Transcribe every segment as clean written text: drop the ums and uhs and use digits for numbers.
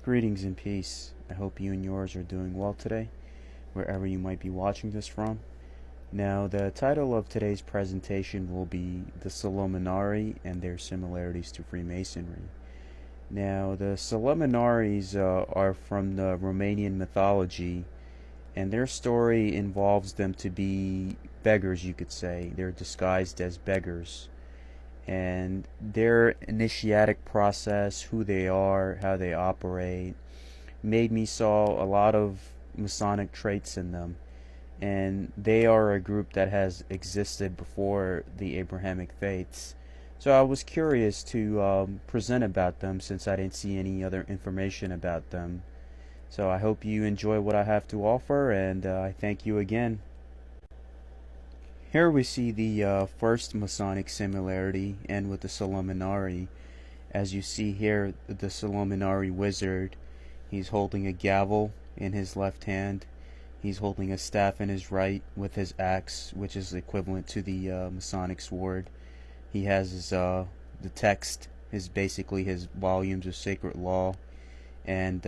Greetings and peace. I hope you and yours are doing well today, wherever you might be watching this from. Now, the title of today's presentation will be The Solomonari and Their Similarities to Freemasonry. Now, the Solomonaris are from the Romanian mythology, and their story involves them to be beggars, you could say. They're disguised as beggars. And their initiatic process, who they are, how they operate, made me saw a lot of Masonic traits in them. And they are a group that has existed before the Abrahamic faiths. So I was curious to present about them since I didn't see any other information about them. So I hope you enjoy what I have to offer, and I thank you again. Here we see the first Masonic similarity, and with the Solomonari. As you see here, the Solomonari wizard, he's holding a gavel in his left hand. He's holding a staff in his right with his axe, which is equivalent to the Masonic sword. He has his the text, basically his volumes of sacred law, and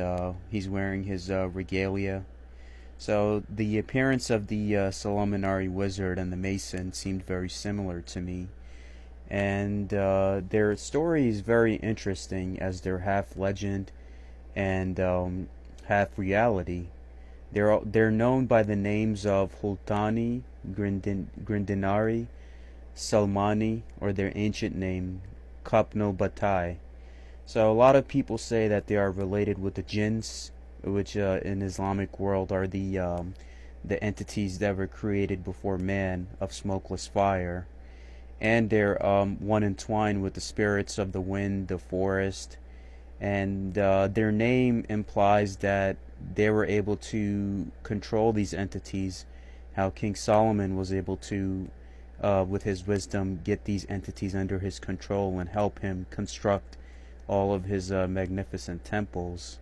he's wearing his regalia. So the appearance of the Solomonari wizard and the Mason seemed very similar to me. And their story is very interesting as they're half legend and half reality. They're known by the names of Hultani, Grindinari, Salmani, or their ancient name, Kapno Batai. So a lot of people say that they are related with the jinns, which in Islamic world are the entities that were created before man of smokeless fire, and they're one entwined with the spirits of the wind, the forest, and their name implies that they were able to control these entities, how King Solomon was able to, with his wisdom, get these entities under his control and help him construct all of his magnificent temples.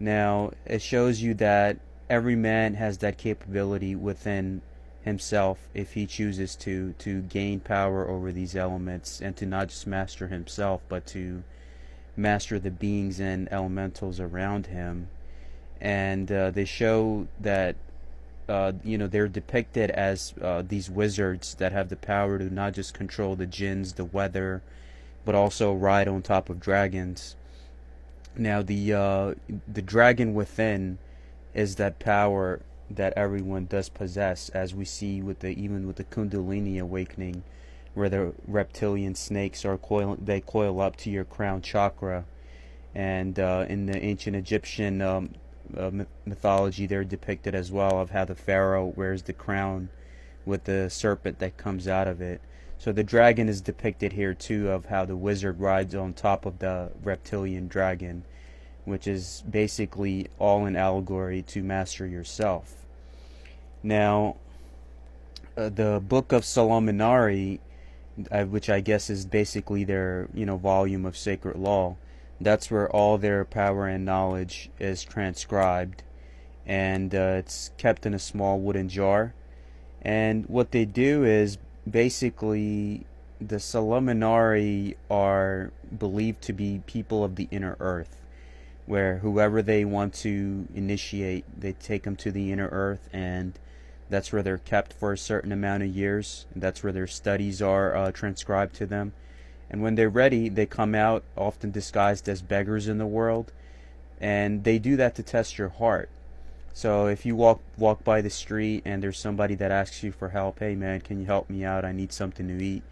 Now, it shows you that every man has that capability within himself if he chooses to gain power over these elements, and to not just master himself, but to master the beings and elementals around him. And they show that they're depicted as these wizards that have the power to not just control the jinns, the weather, but also ride on top of dragons. Now, the dragon within is that power that everyone does possess, as we see with even with the Kundalini awakening, where the reptilian snakes they coil up to your crown chakra, and in the ancient Egyptian mythology, they're depicted as well of how the pharaoh wears the crown with the serpent that comes out of it. So the dragon is depicted here too, of how the wizard rides on top of the reptilian dragon, which is basically all an allegory to master yourself. Now, the Book of Solomonari, which I guess is basically their volume of sacred law, that's where all their power and knowledge is transcribed, and it's kept in a small wooden jar. And what they do is basically, the Solomonari are believed to be people of the inner earth, where whoever they want to initiate, they take them to the inner earth, and that's where they're kept for a certain amount of years, and that's where their studies are transcribed to them. And when they're ready, they come out, often disguised as beggars in the world, and they do that to test your heart. So if you walk by the street and there's somebody that asks you for help, hey man, can you help me out? I need something to eat.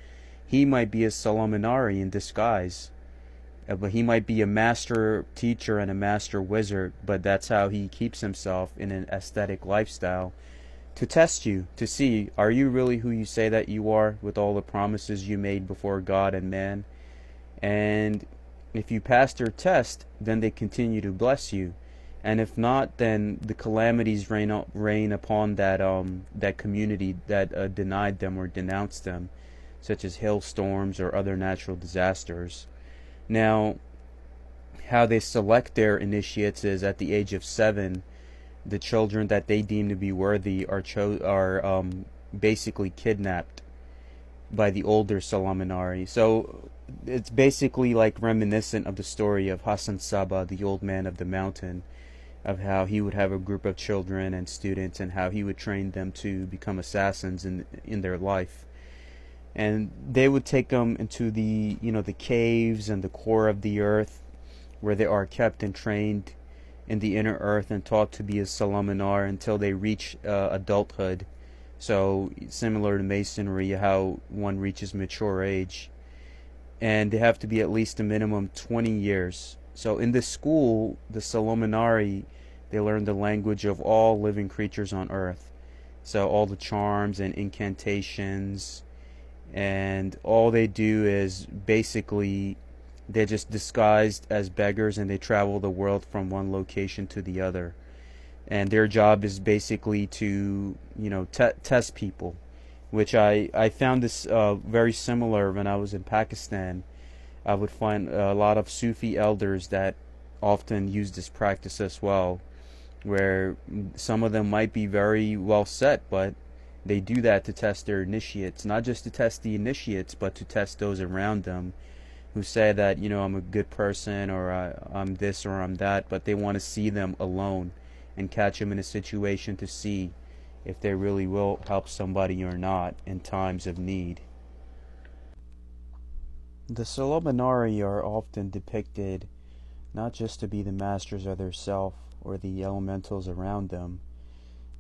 He might be a Solomonari in disguise, but he might be a master teacher and a master wizard, but that's how he keeps himself in an aesthetic lifestyle, to test you, to see, are you really who you say that you are, with all the promises you made before God and man? And if you pass their test, then they continue to bless you. And if not, then the calamities rain upon that community that denied them or denounced them, such as hailstorms or other natural disasters. Now, how they select their initiates is, at the age of 7, the children that they deem to be worthy are basically kidnapped by the older Solomonari. So it's basically like reminiscent of the story of Hassan Saba, the old man of the mountain, of how he would have a group of children and students and how he would train them to become assassins in their life. And they would take them into the caves and the core of the earth, where they are kept and trained in the inner earth and taught to be a Solomonar until they reach adulthood. So similar to Masonry, how one reaches mature age, and they have to be at least a minimum 20 years. So in this school, the Solomonari, they learn the language of all living creatures on earth. So all the charms and incantations, and all they do is basically they're just disguised as beggars, and they travel the world from one location to the other. And their job is basically to test people, which I found this very similar when I was in Pakistan. I would find a lot of Sufi elders that often use this practice as well, where some of them might be very well set, but they do that to test their initiates, not just to test the initiates, but to test those around them who say that, I'm a good person, or I'm this or I'm that, but they want to see them alone and catch them in a situation to see if they really will help somebody or not in times of need. The Solomonari are often depicted not just to be the masters of their self or the elementals around them,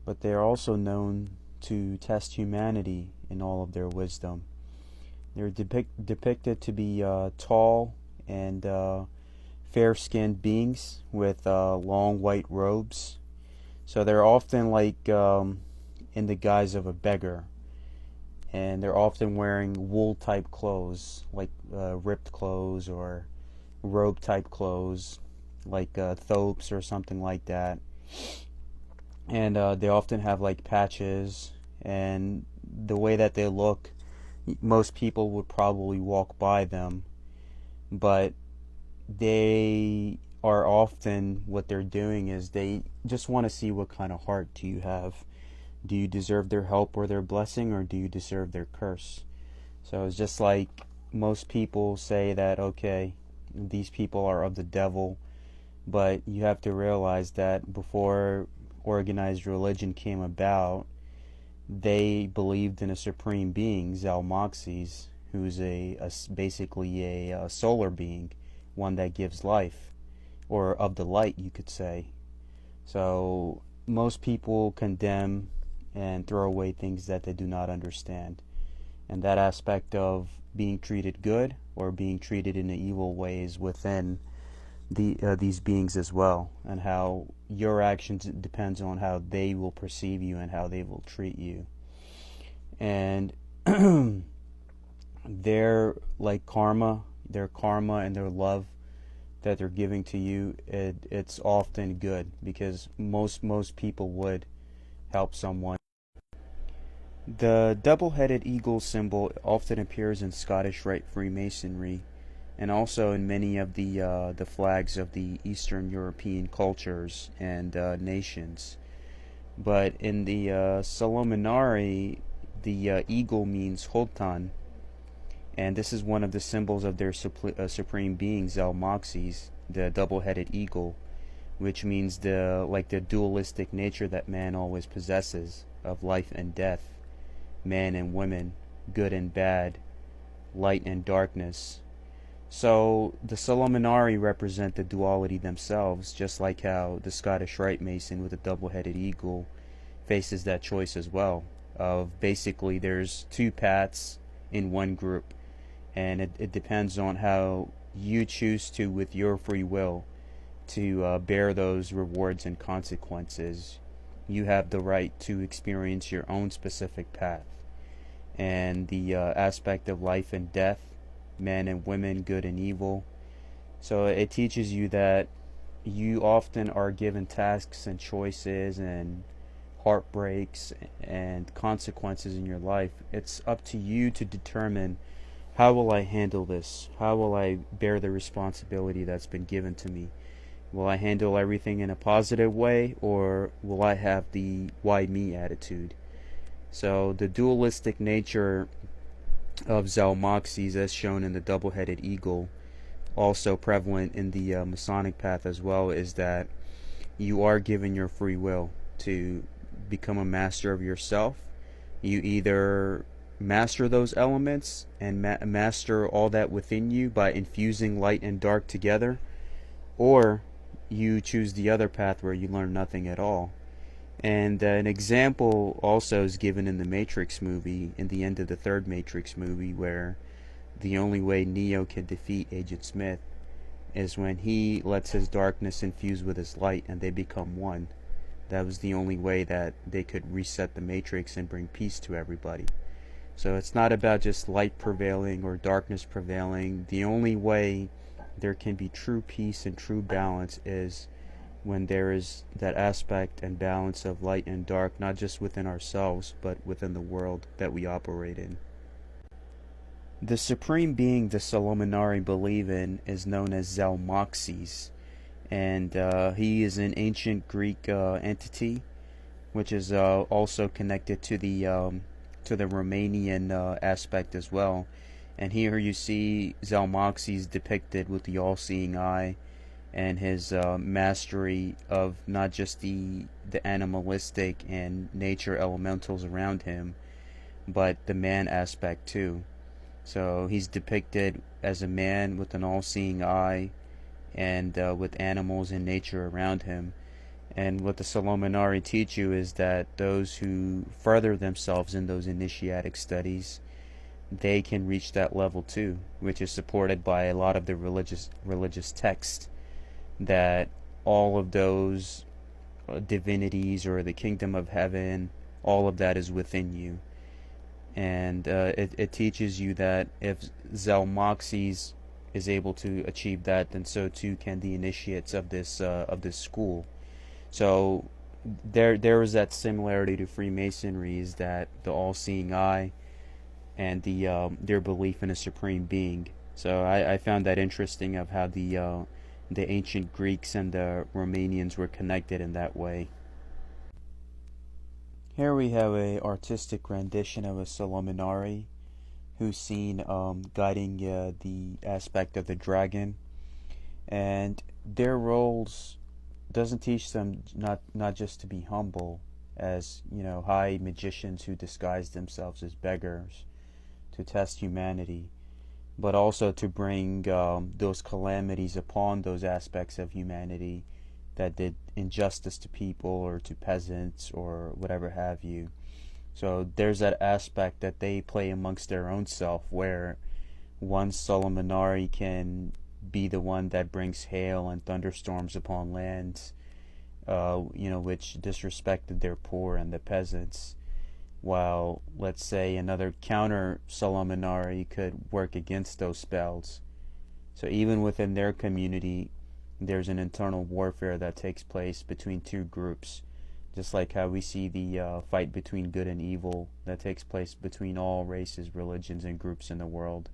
but they are also known to test humanity in all of their wisdom. They're depicted to be tall and fair-skinned beings with long white robes. So they're often like in the guise of a beggar, and they're often wearing wool-type clothes, like ripped clothes or robe-type clothes, like thopes or something like that. And they often have like patches, and the way that they look, most people would probably walk by them, but they are often, what they're doing is they just want to see what kind of heart do you have. Do you deserve their help or their blessing, or do you deserve their curse? So it's just like most people say that, okay, these people are of the devil, but you have to realize that before organized religion came about, they believed in a supreme being, Zalmoxes, who's basically a solar being, one that gives life, or of the light, you could say. So most people condemn and throw away things that they do not understand. And that aspect of being treated good or being treated in an evil way is within these beings as well, and how your actions depends on how they will perceive you and how they will treat you. And their karma and their love that they're giving to you, it's often good, because most people would help someone. The double-headed eagle symbol often appears in Scottish Rite Freemasonry, and also in many of the flags of the Eastern European cultures and nations. But in the Solomonari, the eagle means Holtan, and this is one of the symbols of their supreme being, Zalmoxes, the double-headed eagle, which means the dualistic nature that man always possesses, of life and death, man and women, good and bad, light and darkness. So the Solomonari represent the duality themselves, just like how the Scottish Rite Mason with a double-headed eagle faces that choice as well, of basically there's two paths in one group, and it depends on how you choose to, with your free will, to bear those rewards and consequences. You have the right to experience your own specific path. And the aspect of life and death, men and women, good and evil. So it teaches you that you often are given tasks and choices and heartbreaks and consequences in your life. It's up to you to determine, how will I handle this? How will I bear the responsibility that's been given to me? Will I handle everything in a positive way, or will I have the why me attitude? So the dualistic nature of Zalmoxes, as shown in the double-headed eagle, also prevalent in the Masonic path as well, is that you are given your free will to become a master of yourself. You either master those elements and master all that within you by infusing light and dark together, or you choose the other path where you learn nothing at all. And an example also is given in the Matrix movie, in the end of the third Matrix movie, where the only way Neo can defeat Agent Smith is when he lets his darkness infuse with his light and they become one. That was the only way that they could reset the Matrix and bring peace to everybody. So it's not about just light prevailing or darkness prevailing. The only way there can be true peace and true balance is when there is that aspect and balance of light and dark, not just within ourselves, but within the world that we operate in. The supreme being the Solomonari believe in is known as Zalmoxes, and he is an ancient Greek entity, which is also connected to the Romanian aspect as well. And here you see Zalmoxes depicted with the all-seeing eye, and his mastery of not just the animalistic and nature elementals around him, but the man aspect too. So he's depicted as a man with an all-seeing eye and with animals and nature around him. And what the Solomonari teach you is that those who further themselves in those initiatic studies, they can reach that level too, which is supported by a lot of the religious texts, that all of those divinities or the kingdom of heaven, all of that is within you. And it teaches you that if Zalmoxes is able to achieve that, then so too can the initiates of this school. So there is that similarity to Freemasonry, is that the all-seeing eye and their belief in a supreme being. So I found that interesting, of how the ancient Greeks and the Romanians were connected in that way. Here we have a artistic rendition of a Solomonari who's seen guiding the aspect of the dragon, and their roles doesn't teach them not just to be humble as high magicians who disguise themselves as beggars to test humanity, but also to bring those calamities upon those aspects of humanity that did injustice to people or to peasants or whatever have you. So there's that aspect that they play amongst their own self, where one Solomonari can be the one that brings hail and thunderstorms upon lands, which disrespected their poor and the peasants, while, let's say, another counter Solomonari could work against those spells. So even within their community, there's an internal warfare that takes place between two groups, just like how we see the fight between good and evil that takes place between all races, religions, and groups in the world,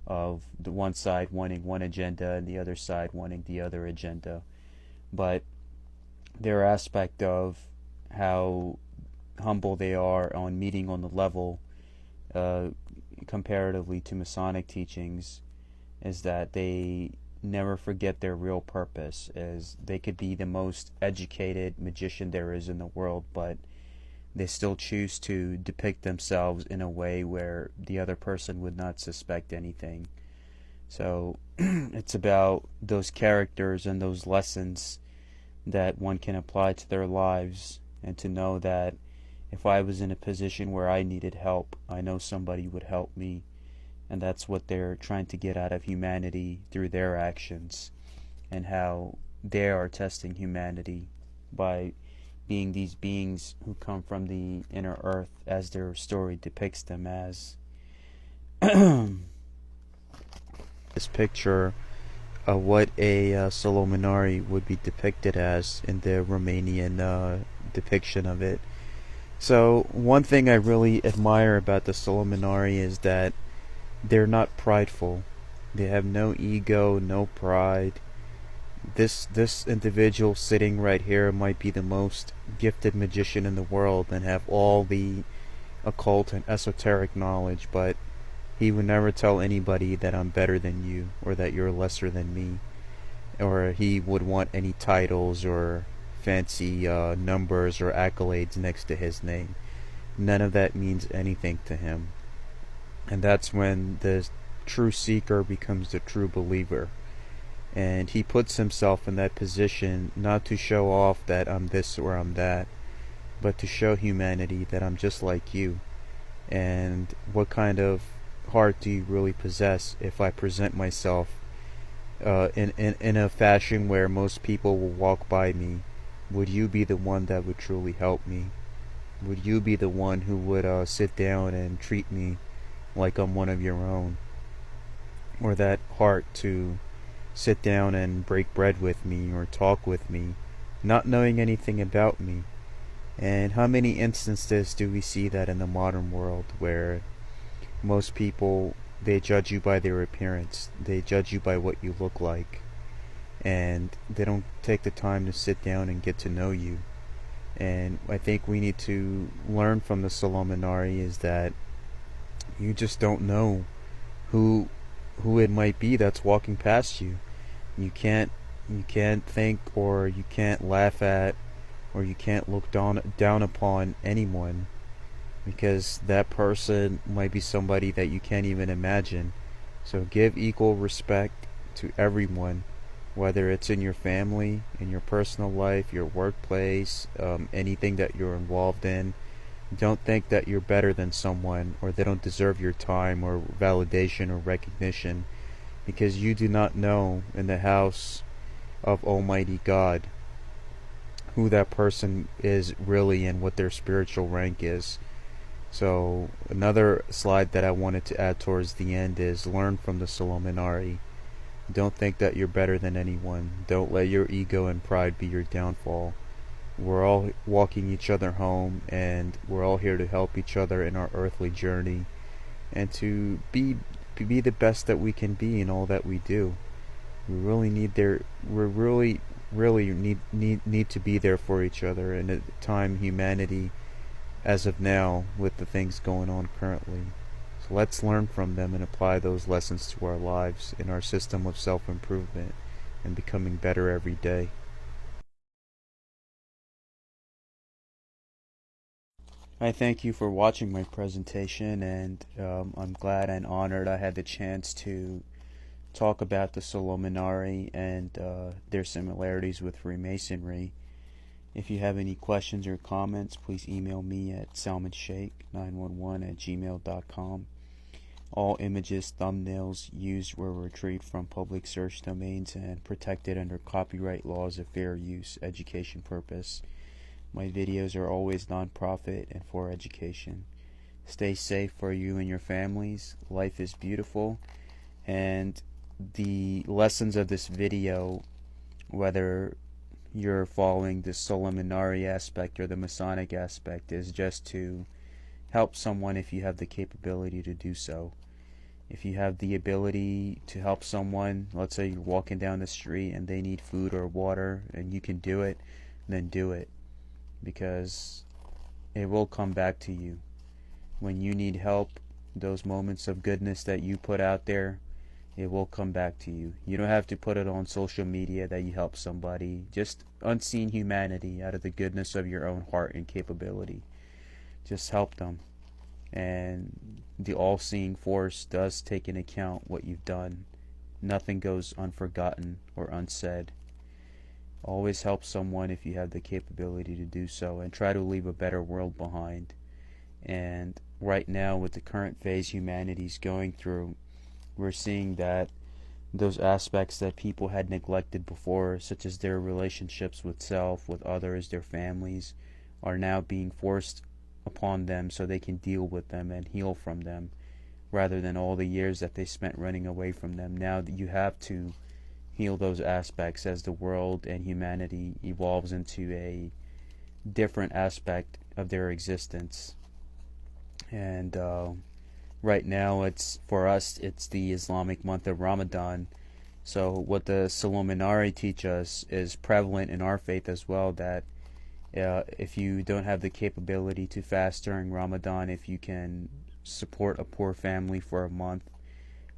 of the one side wanting one agenda and the other side wanting the other agenda. But their aspect of how humble they are on meeting on the level, comparatively to Masonic teachings, is that they never forget their real purpose. Is they could be the most educated magician there is in the world, but they still choose to depict themselves in a way where the other person would not suspect anything. So it's about those characters and those lessons that one can apply to their lives, and to know that if I was in a position where I needed help, I know somebody would help me. And that's what they're trying to get out of humanity through their actions, and how they are testing humanity by being these beings who come from the inner earth, as their story depicts them as. This picture of what a Solomonari would be depicted as in the Romanian depiction of it. So one thing I really admire about the Solomonari is that they're not prideful. They have no ego, no pride. This individual sitting right here might be the most gifted magician in the world and have all the occult and esoteric knowledge, but He would never tell anybody that I'm better than you or that you're lesser than me, or he would want any titles or fancy numbers or accolades next to his name. None of that means anything to him. And that's when the true seeker becomes the true believer. And he puts himself in that position not to show off that I'm this or I'm that, but to show humanity that I'm just like you. And what kind of heart do you really possess if I present myself in a fashion where most people will walk by me? Would you be the one that would truly help me? Would you be the one who would sit down and treat me like I'm one of your own? Or that heart to sit down and break bread with me or talk with me, not knowing anything about me? And how many instances do we see that in the modern world where most people, they judge you by their appearance, they judge you by what you look like, and they don't take the time to sit down and get to know you. And I think we need to learn from the Solomonari is that you just don't know who it might be that's walking past you. You can't think, or you can't laugh at, or you can't look down upon anyone, because that person might be somebody that you can't even imagine. So give equal respect to everyone, whether it's in your family, in your personal life, your workplace, anything that you're involved in. Don't think that you're better than someone, or they don't deserve your time or validation or recognition, because you do not know in the house of Almighty God who that person is really and what their spiritual rank is. So another slide that I wanted to add towards the end is learn from the Solomonari. Don't think that you're better than anyone. Don't let your ego and pride be your downfall. We're all walking each other home, and we're all here to help each other in our earthly journey, and to be the best that we can be in all that we do. We really need to be there for each other. And at the time, humanity, as of now, with the things going on currently. So let's learn from them and apply those lessons to our lives in our system of self-improvement and becoming better every day. I thank you for watching my presentation, and I'm glad and honored I had the chance to talk about the Solomonari and their similarities with Freemasonry. If you have any questions or comments, please email me at salmonshake911@gmail.com. All images, thumbnails used were retrieved from public search domains and protected under copyright laws of fair use, education purpose. My videos are always non-profit and for education. Stay safe for you and your families. Life is beautiful, and the lessons of this video, whether you're following the Solomonari aspect or the Masonic aspect, is just to help someone if you have the capability to do so. If you have the ability to help someone, let's say you're walking down the street and they need food or water and you can do it, then do it, because it will come back to you. When you need help, those moments of goodness that you put out there, it will come back to you. You don't have to put it on social media that you help somebody. Just unseen humanity out of the goodness of your own heart and capability. Just help them. And the all-seeing force does take into account what you've done. Nothing goes unforgotten or unsaid. Always help someone if you have the capability to do so, and try to leave a better world behind. And right now, with the current phase humanity's going through, we're seeing that those aspects that people had neglected before, such as their relationships with self, with others, their families, are now being forced upon them so they can deal with them and heal from them, rather than all the years that they spent running away from them. Now that you have to heal those aspects as the world and humanity evolves into a different aspect of their existence. And right now, it's for us, it's the Islamic month of Ramadan. So what the Solomonari teach us is prevalent in our faith as well, that if you don't have the capability to fast during Ramadan, if you can support a poor family for a month,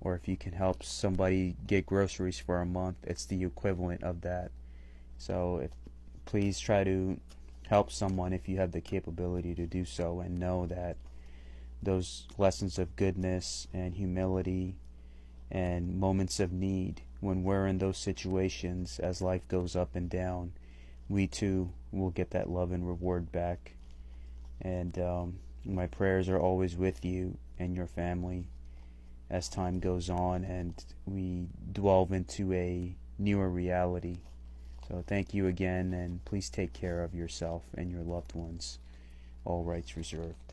or if you can help somebody get groceries for a month, it's the equivalent of that. So please try to help someone if you have the capability to do so, and know that those lessons of goodness and humility and moments of need, when we're in those situations as life goes up and down, we too will get that love and reward back. And my prayers are always with you and your family as time goes on and we delve into a newer reality. So thank you again, and please take care of yourself and your loved ones. All rights reserved.